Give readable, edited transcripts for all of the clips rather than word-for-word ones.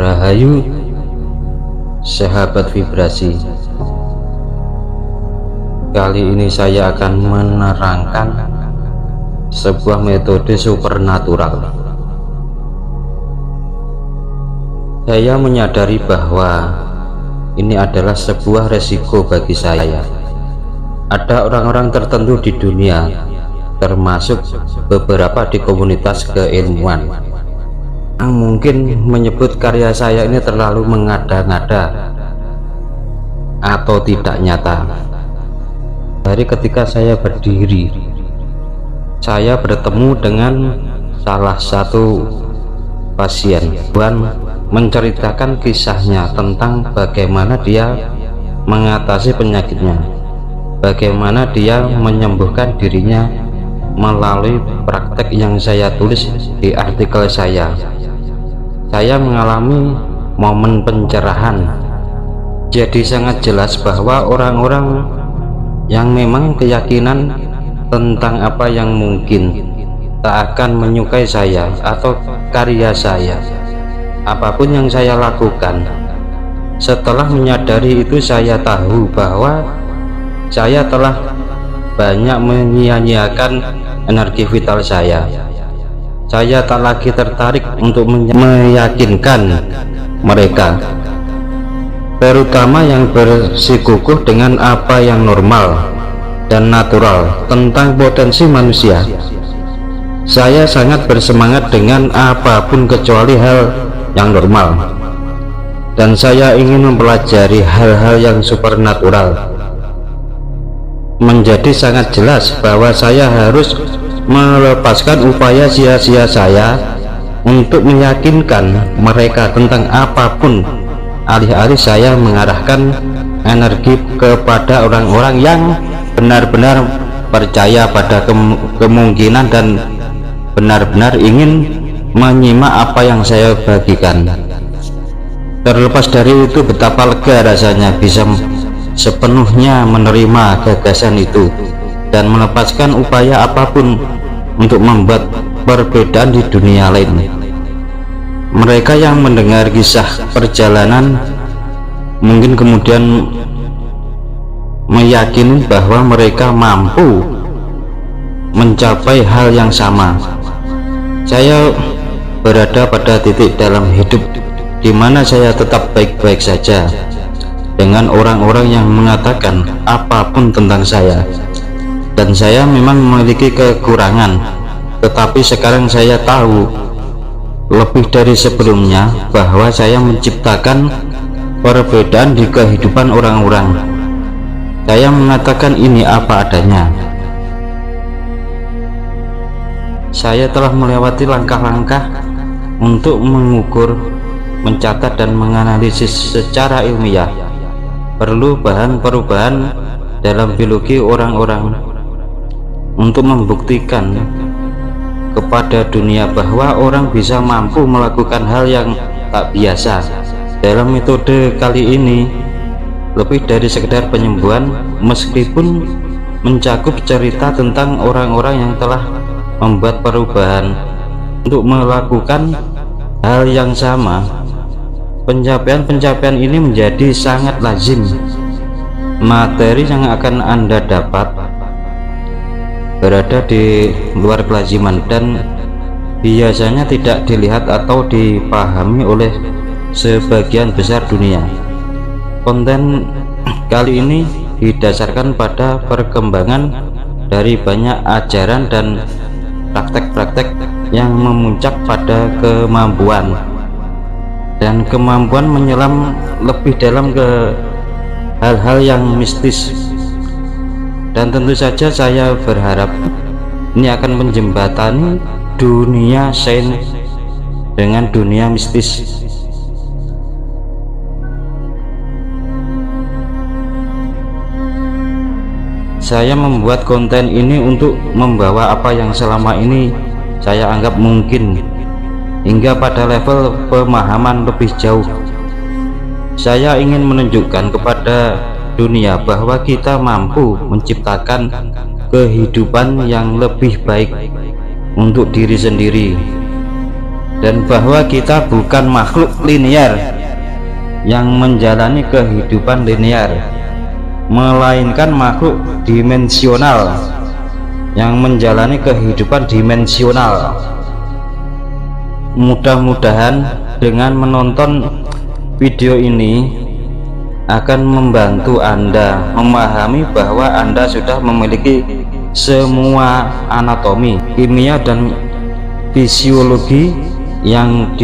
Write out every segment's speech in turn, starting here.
Rahayu sahabat vibrasi. Kali ini saya akan menerangkan sebuah metode supernatural. Saya menyadari bahwa ini adalah sebuah resiko bagi saya. Ada orang-orang tertentu di dunia, termasuk beberapa di komunitas keilmuan, yang mungkin menyebut karya saya ini terlalu mengada-ngada atau tidak nyata. Dari ketika saya berdiri, saya bertemu dengan salah satu pasien. Tuhan menceritakan kisahnya tentang bagaimana dia mengatasi penyakitnya, bagaimana dia menyembuhkan dirinya melalui praktek yang saya tulis di artikel saya. Saya mengalami momen pencerahan. Jadi sangat jelas bahwa orang-orang yang memang keyakinan tentang apa yang mungkin tak akan menyukai saya atau karya saya, apapun yang saya lakukan. Setelah menyadari itu, saya tahu bahwa saya telah banyak menyia-nyiakan energi vital saya. Saya tak lagi tertarik untuk meyakinkan mereka, terutama yang bersikukuh dengan apa yang normal dan natural tentang potensi manusia. Saya sangat bersemangat dengan apapun kecuali hal yang normal, dan saya ingin mempelajari hal-hal yang supernatural. Menjadi sangat jelas bahwa saya harus melepaskan upaya sia-sia saya untuk meyakinkan mereka tentang apapun, alih-alih saya mengarahkan energi kepada orang-orang yang benar-benar percaya pada kemungkinan dan benar-benar ingin menyimak apa yang saya bagikan. Terlepas dari itu, betapa lega rasanya bisa sepenuhnya menerima gagasan itu dan melepaskan upaya apapun untuk membuat perbedaan di dunia lain. Mereka yang mendengar kisah perjalanan mungkin kemudian meyakini bahwa mereka mampu mencapai hal yang sama. Saya berada pada titik dalam hidup di mana saya tetap baik-baik saja dengan orang-orang yang mengatakan apapun tentang saya. Dan saya memang memiliki kekurangan, tetapi sekarang saya tahu lebih dari sebelumnya bahwa saya menciptakan perbedaan di kehidupan orang-orang. Saya mengatakan ini apa adanya. Saya telah melewati langkah-langkah untuk mengukur, mencatat dan menganalisis secara ilmiah perubahan dalam biologi orang-orang untuk membuktikan kepada dunia bahwa orang bisa mampu melakukan hal yang tak biasa. Dalam metode kali ini lebih dari sekedar penyembuhan, meskipun mencakup cerita tentang orang-orang yang telah membuat perubahan untuk melakukan hal yang sama. Pencapaian ini menjadi sangat lazim. Materi yang akan Anda dapat berada di luar kelaziman dan biasanya tidak dilihat atau dipahami oleh sebagian besar dunia. Konten kali ini didasarkan pada perkembangan dari banyak ajaran dan praktek-praktek yang memuncak pada kemampuan menyelam lebih dalam ke hal-hal yang mistis. Dan tentu saja saya berharap ini akan menjembatani dunia sains dengan dunia mistis. Saya membuat konten ini untuk membawa apa yang selama ini saya anggap mungkin hingga pada level pemahaman lebih jauh. Saya ingin menunjukkan kepada dunia bahwa kita mampu menciptakan kehidupan yang lebih baik untuk diri sendiri dan bahwa kita bukan makhluk linear yang menjalani kehidupan linear, melainkan makhluk dimensional yang menjalani kehidupan dimensional. Mudah-mudahan dengan menonton video ini akan membantu Anda memahami bahwa Anda sudah memiliki semua anatomi, kimia, dan fisiologi yang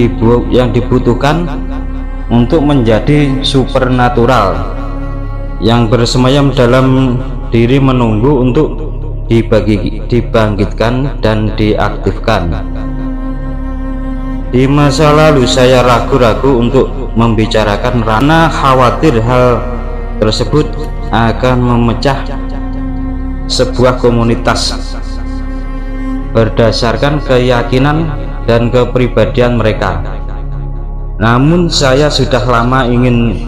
dibutuhkan untuk menjadi supernatural yang bersemayam dalam diri, menunggu untuk dibangkitkan dan diaktifkan. Di masa lalu saya ragu-ragu untuk membicarakan karena khawatir hal tersebut akan memecah sebuah komunitas berdasarkan keyakinan dan kepribadian mereka. Namun saya sudah lama ingin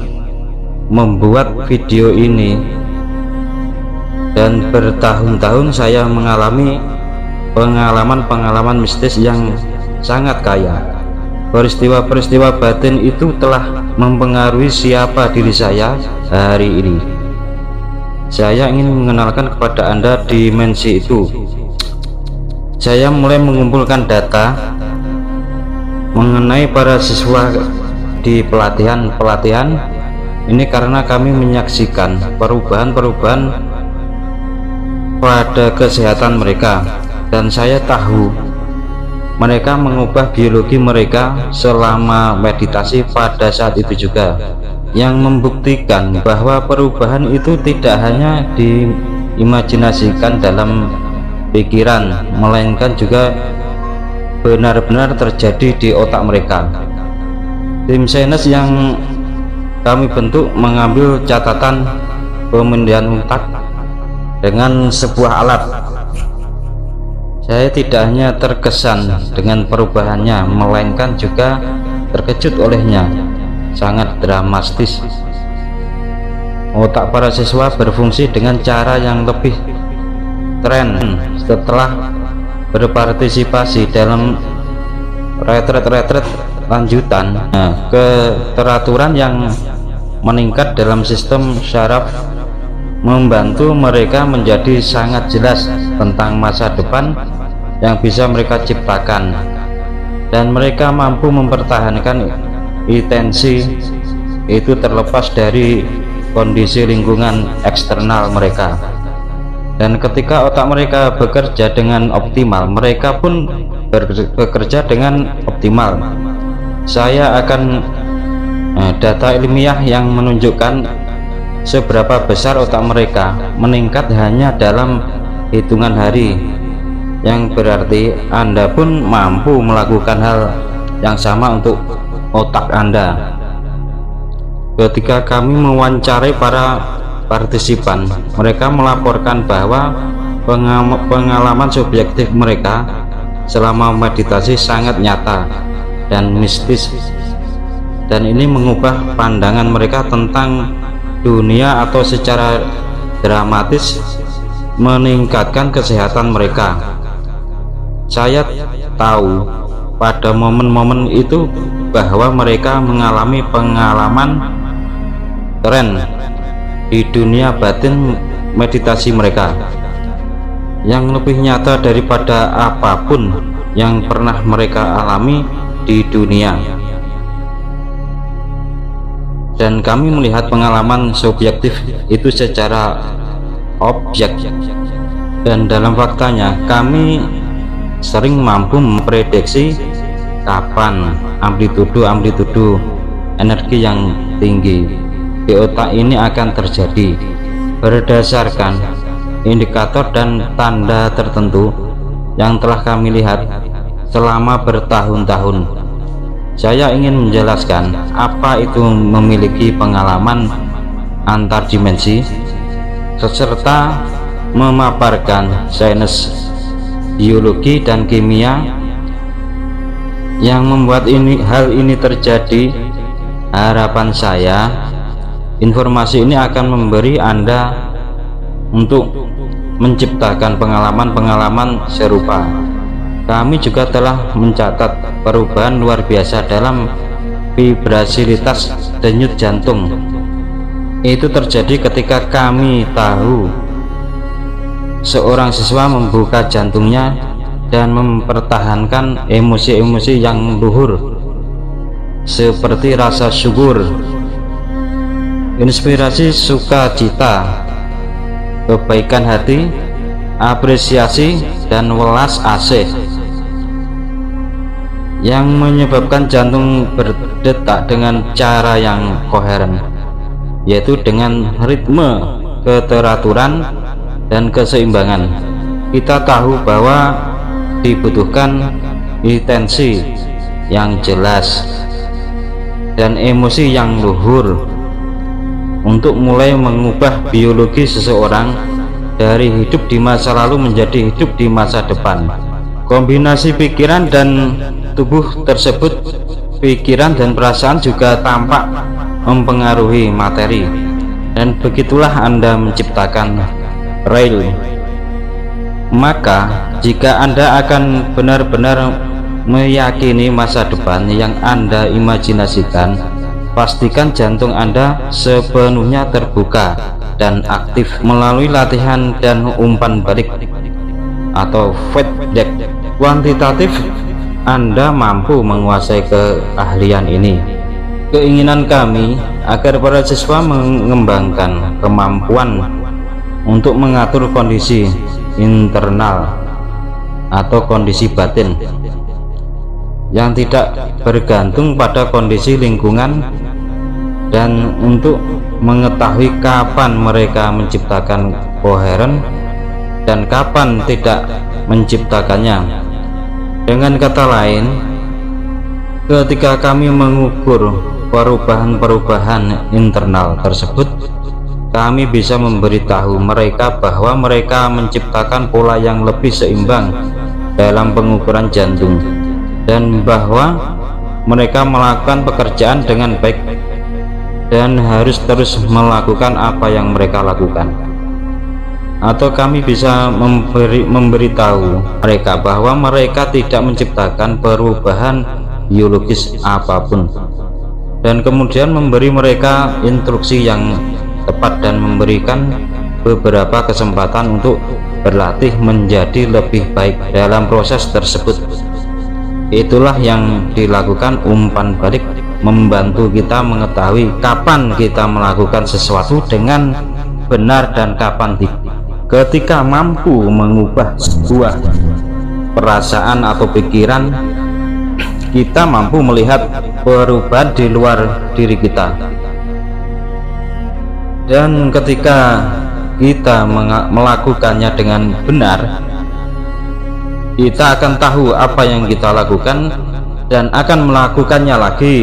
membuat video ini, dan bertahun-tahun saya mengalami pengalaman-pengalaman mistis yang sangat kaya. Peristiwa-peristiwa batin itu telah mempengaruhi siapa diri saya hari ini. Saya ingin mengenalkan kepada Anda dimensi itu. Saya mulai mengumpulkan data mengenai para siswa di pelatihan ini karena kami menyaksikan perubahan-perubahan pada kesehatan mereka, dan saya tahu mereka mengubah biologi mereka selama meditasi pada saat itu juga, yang membuktikan bahwa perubahan itu tidak hanya diimajinasikan dalam pikiran, melainkan juga benar-benar terjadi di otak mereka. Tim sains yang kami bentuk mengambil catatan pemindahan otak dengan sebuah alat. Saya tidak hanya terkesan dengan perubahannya, melainkan juga terkejut olehnya. Sangat dramatis. Otak para siswa berfungsi dengan cara yang lebih keren setelah berpartisipasi dalam retret lanjutan. Keteraturan yang meningkat dalam sistem syaraf membantu mereka menjadi sangat jelas tentang masa depan yang bisa mereka ciptakan, dan mereka mampu mempertahankan intensi itu terlepas dari kondisi lingkungan eksternal mereka. Dan ketika otak mereka bekerja dengan optimal, mereka pun bekerja dengan optimal. Saya akan data ilmiah yang menunjukkan seberapa besar otak mereka meningkat hanya dalam hitungan hari, yang berarti Anda pun mampu melakukan hal yang sama untuk otak Anda. Ketika kami mewawancarai para partisipan, mereka melaporkan bahwa pengalaman subjektif mereka selama meditasi sangat nyata dan mistis, dan ini mengubah pandangan mereka tentang dunia atau secara dramatis meningkatkan kesehatan mereka. Saya tahu pada momen-momen itu bahwa mereka mengalami pengalaman keren di dunia batin meditasi mereka yang lebih nyata daripada apapun yang pernah mereka alami di dunia. Dan kami melihat pengalaman subjektif itu secara objek, dan dalam faktanya kami sering mampu memprediksi kapan amplitudo energi yang tinggi di otak ini akan terjadi berdasarkan indikator dan tanda tertentu yang telah kami lihat selama bertahun-tahun. Saya ingin menjelaskan apa itu memiliki pengalaman antar dimensi, serta memaparkan sains, biologi, dan kimia yang membuat hal ini terjadi. Harapan saya, informasi ini akan memberi Anda untuk menciptakan pengalaman-pengalaman serupa kami juga telah mencatat perubahan luar biasa dalam vibrasilitas denyut jantung. Itu terjadi ketika kami tahu seorang siswa membuka jantungnya dan mempertahankan emosi-emosi yang luhur seperti rasa syukur, inspirasi, sukacita, kebaikan hati, apresiasi, dan welas asih, yang menyebabkan jantung berdetak dengan cara yang koheren, yaitu dengan ritme, keteraturan, dan keseimbangan. Kita tahu bahwa dibutuhkan intensi yang jelas dan emosi yang luhur untuk mulai mengubah biologi seseorang dari hidup di masa lalu menjadi hidup di masa depan. Kombinasi pikiran dan tubuh tersebut, pikiran dan perasaan juga tampak mempengaruhi materi, dan begitulah Anda menciptakan real. Maka jika Anda akan benar-benar meyakini masa depan yang Anda imajinasikan, pastikan jantung Anda sepenuhnya terbuka dan aktif melalui latihan dan umpan balik atau feedback kuantitatif. Anda mampu menguasai keahlian ini. Keinginan kami agar para siswa mengembangkan kemampuan untuk mengatur kondisi internal atau kondisi batin yang tidak bergantung pada kondisi lingkungan, dan untuk mengetahui kapan mereka menciptakan koheren dan kapan tidak menciptakannya. Dengan kata lain, ketika kami mengukur perubahan-perubahan internal tersebut, kami bisa memberitahu mereka bahwa mereka menciptakan pola yang lebih seimbang dalam pengukuran jantung, dan bahwa mereka melakukan pekerjaan dengan baik dan harus terus melakukan apa yang mereka lakukan. Atau kami bisa memberitahu mereka bahwa mereka tidak menciptakan perubahan biologis apapun, dan kemudian memberi mereka instruksi yang tepat dan memberikan beberapa kesempatan untuk berlatih menjadi lebih baik dalam proses tersebut. Itulah yang dilakukan umpan balik, membantu kita mengetahui kapan kita melakukan sesuatu dengan benar dan kapan tidak. Ketika mampu mengubah sebuah perasaan atau pikiran, kita mampu melihat perubahan di luar diri kita. Dan ketika kita melakukannya dengan benar, kita akan tahu apa yang kita lakukan dan akan melakukannya lagi.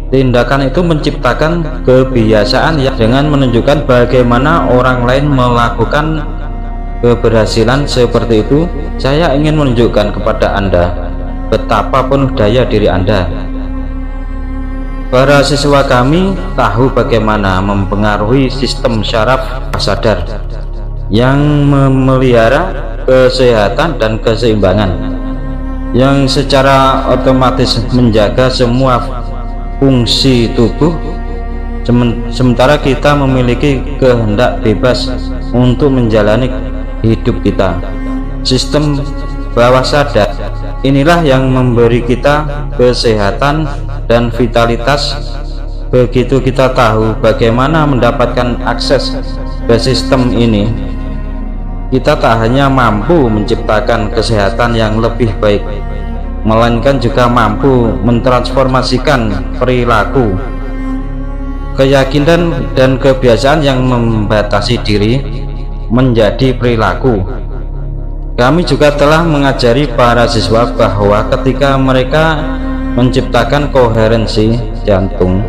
Tindakan itu menciptakan kebiasaan yang dengan menunjukkan bagaimana orang lain melakukan keberhasilan seperti itu. Saya ingin menunjukkan kepada Anda betapa penuh daya diri Anda. Para siswa kami tahu bagaimana mempengaruhi sistem syaraf sadar yang memelihara kesehatan dan keseimbangan, yang secara otomatis menjaga semua fungsi tubuh, sementara kita memiliki kehendak bebas untuk menjalani hidup kita. Sistem bawah sadar inilah yang memberi kita kesehatan dan vitalitas. Begitu kita tahu bagaimana mendapatkan akses ke sistem ini, kita tak hanya mampu menciptakan kesehatan yang lebih baik, melainkan juga mampu mentransformasikan perilaku, keyakinan, dan kebiasaan yang membatasi diri menjadi perilaku. Kami juga telah mengajari para siswa bahwa ketika mereka menciptakan koherensi jantung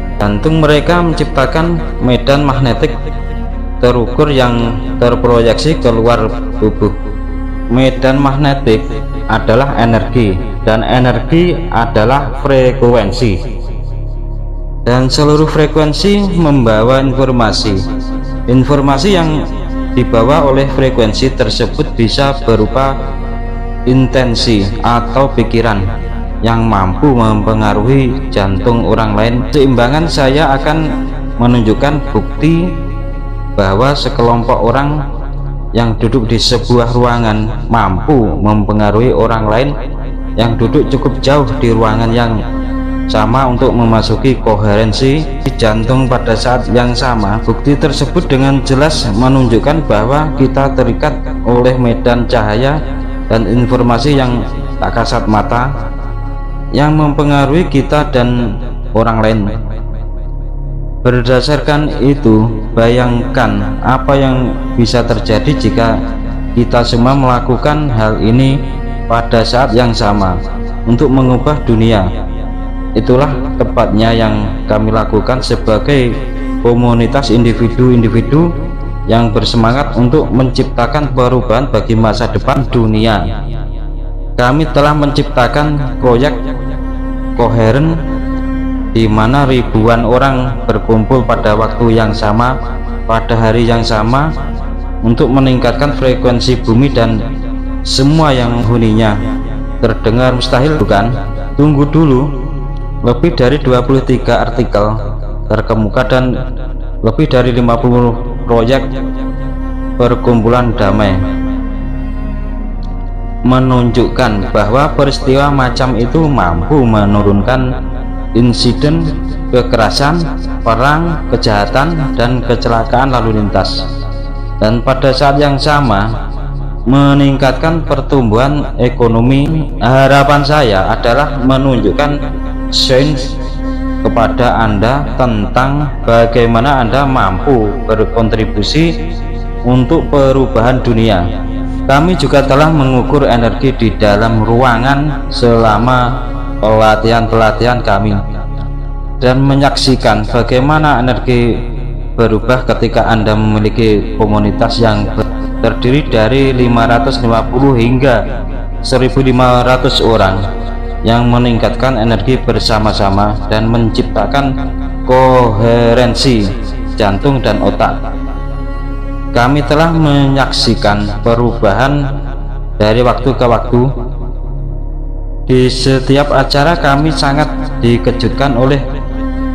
mereka menciptakan medan magnetik terukur yang terproyeksi keluar tubuh. Medan magnetik adalah energi, dan energi adalah frekuensi, dan seluruh frekuensi membawa informasi. Informasi yang dibawa oleh frekuensi tersebut bisa berupa intensi atau pikiran yang mampu mempengaruhi jantung orang lain. Seimbangan saya akan menunjukkan bukti bahwa sekelompok orang yang duduk di sebuah ruangan mampu mempengaruhi orang lain yang duduk cukup jauh di ruangan yang sama untuk memasuki koherensi jantung pada saat yang sama. Bukti tersebut dengan jelas menunjukkan bahwa kita terikat oleh medan cahaya dan informasi yang tak kasat mata yang mempengaruhi kita dan orang lain. Berdasarkan itu, bayangkan apa yang bisa terjadi jika kita semua melakukan hal ini pada saat yang sama untuk mengubah dunia. Itulah tepatnya yang kami lakukan sebagai komunitas individu-individu yang bersemangat untuk menciptakan perubahan bagi masa depan dunia. Kami telah menciptakan proyek koheren di mana ribuan orang berkumpul pada waktu yang sama pada hari yang sama untuk meningkatkan frekuensi bumi dan semua yang menghuninya. Terdengar mustahil, bukan? Tunggu dulu. Lebih dari 23 artikel terkemuka dan lebih dari 50 proyek perkumpulan damai menunjukkan bahwa peristiwa macam itu mampu menurunkan insiden kekerasan, perang, kejahatan, dan kecelakaan lalu lintas, dan pada saat yang sama meningkatkan pertumbuhan ekonomi. Harapan saya adalah menunjukkan sains kepada Anda tentang bagaimana Anda mampu berkontribusi untuk perubahan dunia. Kami juga telah mengukur energi di dalam ruangan selama pelatihan-pelatihan kami dan menyaksikan bagaimana energi berubah ketika Anda memiliki komunitas yang terdiri dari 550 hingga 1.500 orang yang meningkatkan energi bersama-sama dan menciptakan koherensi jantung dan otak. Kami telah menyaksikan perubahan dari waktu ke waktu. Di setiap acara kami sangat dikejutkan oleh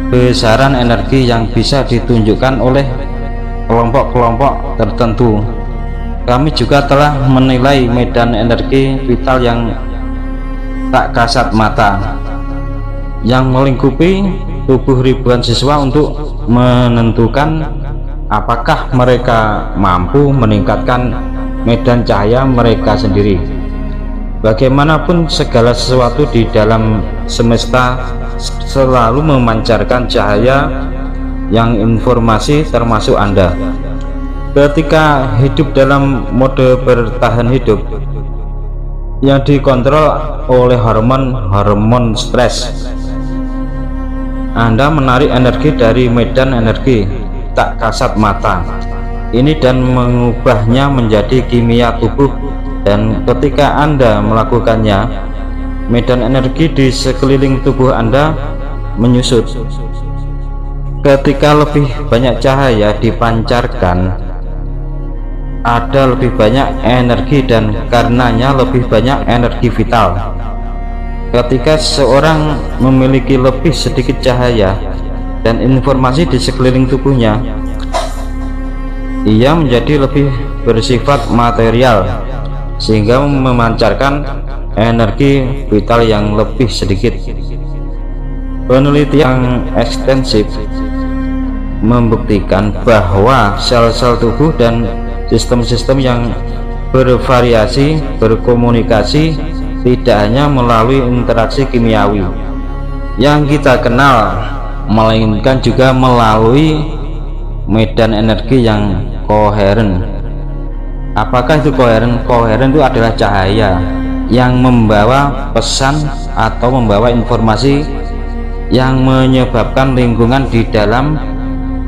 besaran energi yang bisa ditunjukkan oleh kelompok-kelompok tertentu. Kami juga telah menilai medan energi vital yang tak kasat mata yang melingkupi tubuh ribuan siswa untuk menentukan apakah mereka mampu meningkatkan medan cahaya mereka sendiri. Bagaimanapun segala sesuatu di dalam semesta selalu memancarkan cahaya yang informasi, termasuk Anda. Ketika hidup dalam mode bertahan hidup yang dikontrol oleh hormon stres, Anda menarik energi dari medan energi tak kasat mata ini dan mengubahnya menjadi kimia tubuh, dan ketika Anda melakukannya, medan energi di sekeliling tubuh Anda menyusut. Ketika lebih banyak cahaya dipancarkan, ada lebih banyak energi dan karenanya lebih banyak energi vital. Ketika seorang memiliki lebih sedikit cahaya dan informasi di sekeliling tubuhnya, ia menjadi lebih bersifat material sehingga memancarkan energi vital yang lebih sedikit. Penelitian yang ekstensif membuktikan bahwa sel-sel tubuh dan sistem-sistem yang bervariasi berkomunikasi tidak hanya melalui interaksi kimiawi yang kita kenal, melainkan juga melalui medan energi yang koheren. Apakah itu koheren? Koheren itu adalah cahaya yang membawa pesan atau membawa informasi yang menyebabkan lingkungan di dalam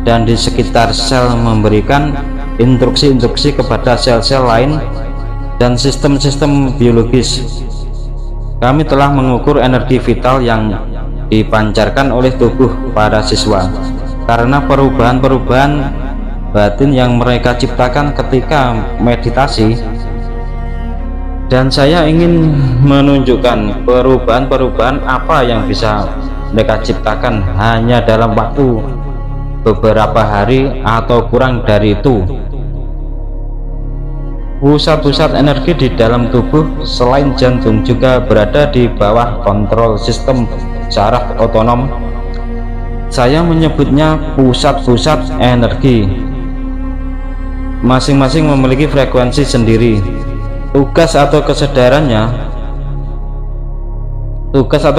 dan di sekitar sel memberikan instruksi-instruksi kepada sel-sel lain dan sistem-sistem biologis. Kami telah mengukur energi vital yang dipancarkan oleh tubuh para siswa karena perubahan-perubahan batin yang mereka ciptakan ketika meditasi. dan saya ingin menunjukkan perubahan-perubahan apa yang bisa mereka ciptakan hanya dalam waktu beberapa hari atau kurang dari itu. Pusat-pusat energi di dalam tubuh selain jantung juga berada di bawah kontrol sistem saraf otonom. Saya menyebutnya pusat-pusat energi. Masing-masing memiliki frekuensi sendiri. Tugas atau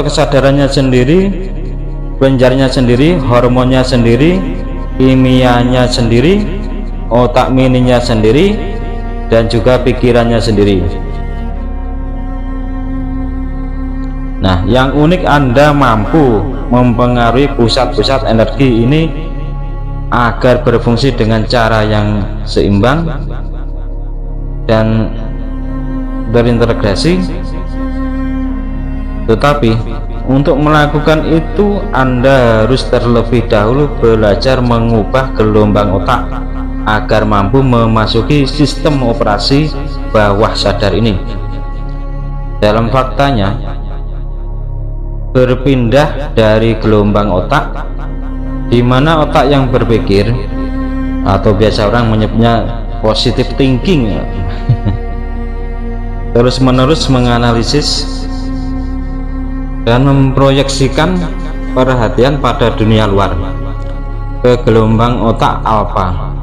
kesadarannya sendiri, penjarnya sendiri, hormonnya sendiri, kimianya sendiri, otak mininya sendiri, dan juga pikirannya sendiri. Nah, yang unik, Anda mampu mempengaruhi pusat-pusat energi ini agar berfungsi dengan cara yang seimbang dan berintegrasi. Tetapi untuk melakukan itu Anda harus terlebih dahulu belajar mengubah gelombang otak agar mampu memasuki sistem operasi bawah sadar ini. Dalam faktanya, berpindah dari gelombang otak di mana otak yang berpikir, atau biasa orang menyebutnya positive thinking, terus-menerus menganalisis dan memproyeksikan perhatian pada dunia luar ke gelombang otak alfa,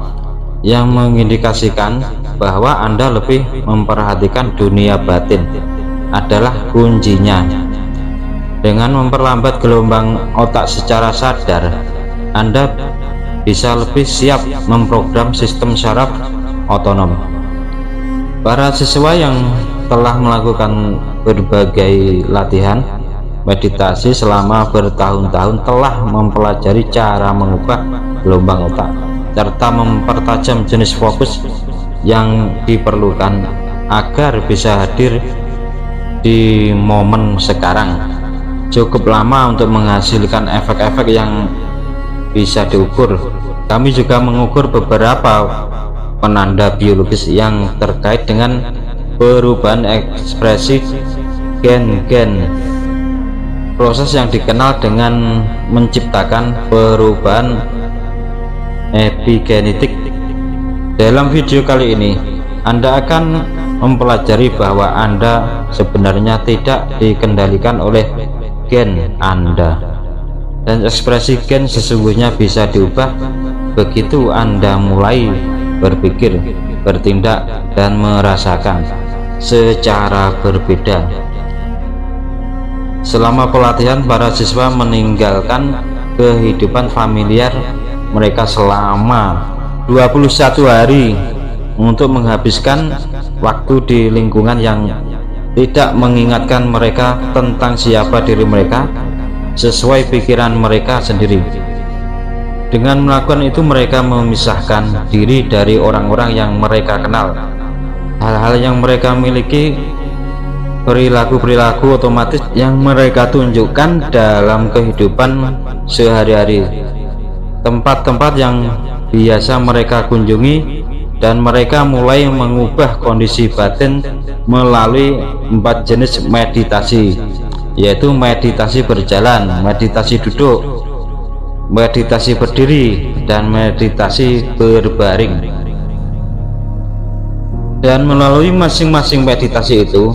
yang mengindikasikan bahwa Anda lebih memperhatikan dunia batin adalah kuncinya. Dengan memperlambat gelombang otak secara sadar, Anda bisa lebih siap memprogram sistem saraf otonom. Para siswa yang telah melakukan berbagai latihan meditasi selama bertahun-tahun telah mempelajari cara mengubah gelombang otak serta mempertajam jenis fokus yang diperlukan agar bisa hadir di momen sekarang. Cukup lama untuk menghasilkan efek-efek yang bisa diukur. Kami juga mengukur beberapa penanda biologis yang terkait dengan perubahan ekspresi gen-gen, proses yang dikenal dengan menciptakan perubahan epigenetik. Dalam video kali ini Anda akan mempelajari bahwa Anda sebenarnya tidak dikendalikan oleh gen Anda, dan ekspresi gen sesungguhnya bisa diubah begitu Anda mulai berpikir, bertindak, dan merasakan secara berbeda. Selama pelatihan, para siswa meninggalkan kehidupan familiar mereka selama 21 hari untuk menghabiskan waktu di lingkungan yang tidak mengingatkan mereka tentang siapa diri mereka sesuai pikiran mereka sendiri. Dengan melakukan itu, mereka memisahkan diri dari orang-orang yang mereka kenal, hal-hal yang mereka miliki, perilaku-perilaku otomatis yang mereka tunjukkan dalam kehidupan sehari-hari, tempat-tempat yang biasa mereka kunjungi, dan mereka mulai mengubah kondisi batin melalui 4 jenis meditasi, yaitu meditasi berjalan, meditasi duduk, meditasi berdiri, dan meditasi berbaring. Dan melalui masing-masing meditasi itu,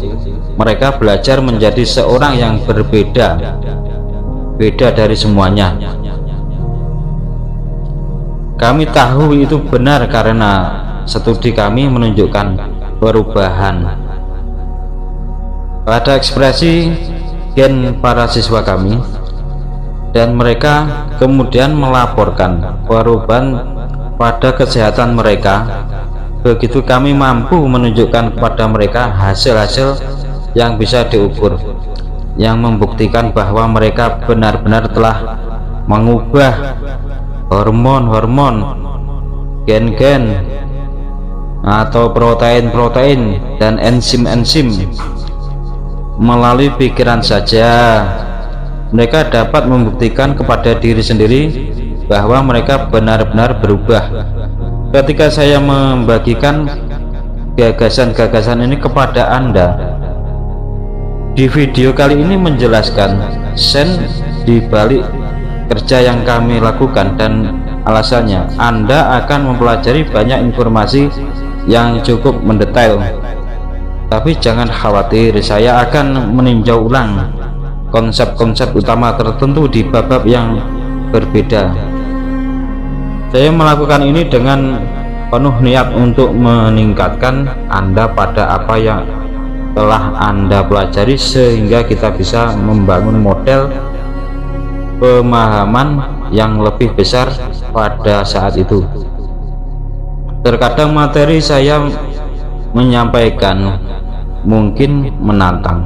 mereka belajar menjadi seorang yang berbeda dari semuanya. Kami tahu itu benar karena studi kami menunjukkan perubahan pada ekspresi gen para siswa kami, dan mereka kemudian melaporkan perubahan pada kesehatan mereka. Begitu kami mampu menunjukkan kepada mereka hasil-hasil yang bisa diukur, yang membuktikan bahwa mereka benar-benar telah mengubah hormon-hormon, gen-gen, atau protein-protein, dan enzim-enzim melalui pikiran saja. Mereka dapat membuktikan kepada diri sendiri bahwa mereka benar-benar berubah. Ketika saya membagikan gagasan-gagasan ini kepada Anda. Di video kali ini menjelaskan sen di balik kerja yang kami lakukan dan alasannya. Anda akan mempelajari banyak informasi yang cukup mendetail. Tapi jangan khawatir, saya akan meninjau ulang konsep-konsep utama tertentu di bab-bab yang berbeda. Saya melakukan ini dengan penuh niat untuk meningkatkan Anda pada apa yang telah Anda pelajari, sehingga kita bisa membangun model pemahaman yang lebih besar pada saat itu. Terkadang materi saya menyampaikan mungkin menantang,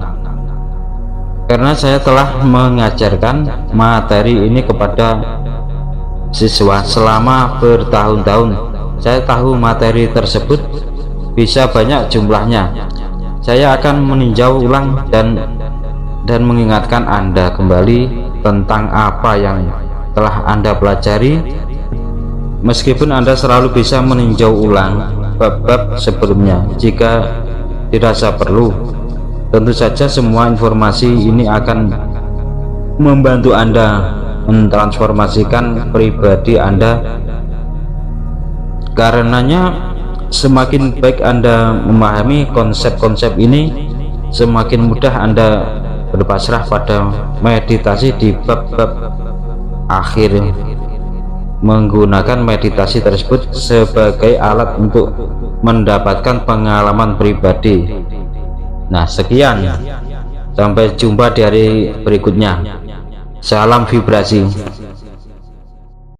karena saya telah mengajarkan materi ini kepada siswa selama bertahun-tahun. Saya tahu materi tersebut bisa banyak jumlahnya. Saya akan meninjau ulang dan mengingatkan Anda kembali tentang apa yang telah Anda pelajari. Meskipun Anda selalu bisa meninjau ulang bab-bab sebelumnya jika dirasa perlu, tentu saja semua informasi ini akan membantu Anda mentransformasikan pribadi Anda. Karenanya semakin baik Anda memahami konsep-konsep ini, semakin mudah Anda berpasrah pada meditasi di bab-bab akhir, menggunakan meditasi tersebut sebagai alat untuk mendapatkan pengalaman pribadi. Nah, sekian, sampai jumpa di hari berikutnya. Salam vibrasi.